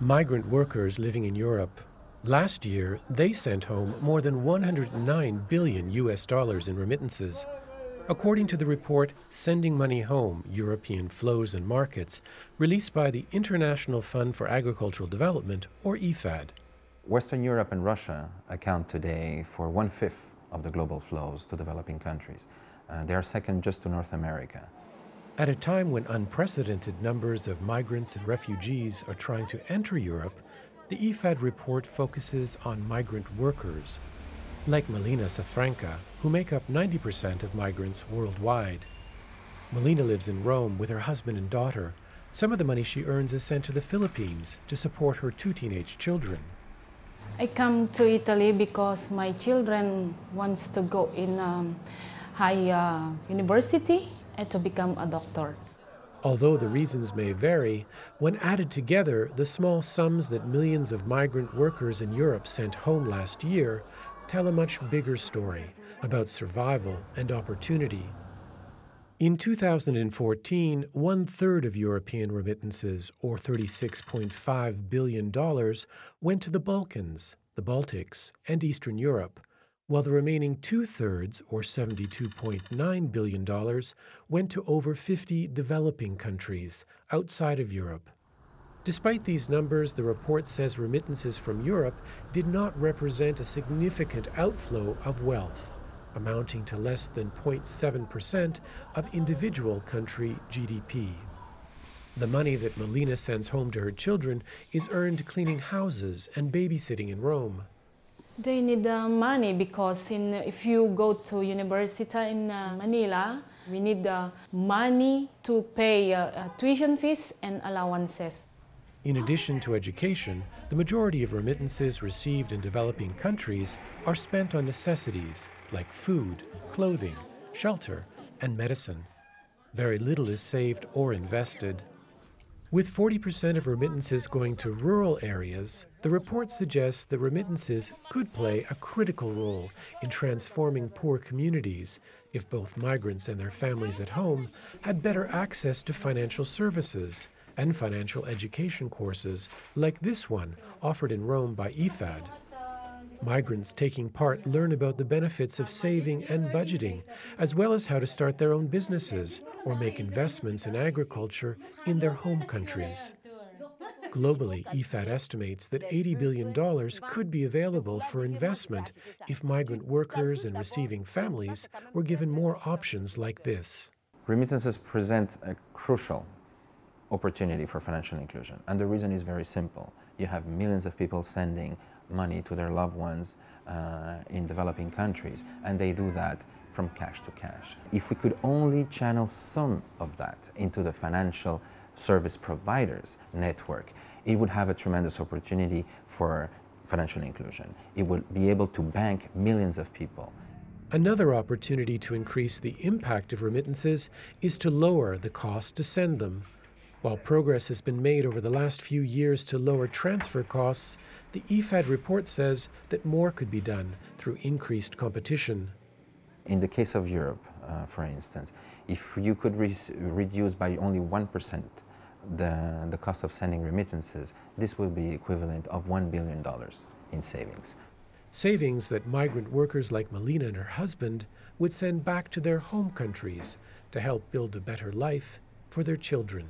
Migrant workers living in Europe. Last year, they sent home more than 109 billion US dollars in remittances. According to the report, Sending Money Home, European Flows and Markets, released by the International Fund for Agricultural Development, or IFAD. Western Europe and Russia account today for 1/5 of the global flows to developing countries. They are second just to North America. At a time when unprecedented numbers of migrants and refugees are trying to enter Europe, the IFAD report focuses on migrant workers, like Melina Safranca, who make up 90% of migrants worldwide. Melina lives in Rome with her husband and daughter. Some of the money she earns is sent to the Philippines to support her 2 teenage children. I come to Italy because my children wants to go in high university and to become a doctor. Although the reasons may vary, when added together, the small sums that millions of migrant workers in Europe sent home last year tell a much bigger story about survival and opportunity. In 2014, 1/3 of European remittances, or $36.5 billion, went to the Balkans, the Baltics, and Eastern Europe, while the remaining 2/3, or $72.9 billion, went to over 50 developing countries outside of Europe. Despite these numbers, the report says remittances from Europe did not represent a significant outflow of wealth, amounting to less than 0.7% of individual country GDP. The money that Melina sends home to her children is earned cleaning houses and babysitting in Rome. They need money because if you go to university in Manila, we need money to pay tuition fees and allowances. In addition to education, the majority of remittances received in developing countries are spent on necessities like food, clothing, shelter, and medicine. Very little is saved or invested. With 40% of remittances going to rural areas, the report suggests that remittances could play a critical role in transforming poor communities if both migrants and their families at home had better access to financial services and financial education courses like this one offered in Rome by IFAD. Migrants taking part learn about the benefits of saving and budgeting, as well as how to start their own businesses or make investments in agriculture in their home countries. Globally, IFAD estimates that $80 billion could be available for investment if migrant workers and receiving families were given more options like this. Remittances present a crucial opportunity for financial inclusion, and the reason is very simple. You have millions of people sending money to their loved ones in developing countries, and they do that from cash to cash. If we could only channel some of that into the financial service providers network, it would have a tremendous opportunity for financial inclusion. It would be able to bank millions of people. Another opportunity to increase the impact of remittances is to lower the cost to send them. While progress has been made over the last few years to lower transfer costs, the IFAD report says that more could be done through increased competition. In the case of Europe, for instance, if you could reduce by only 1% the cost of sending remittances, this would be equivalent of $1 billion in savings. Savings that migrant workers like Melina and her husband would send back to their home countries to help build a better life for their children.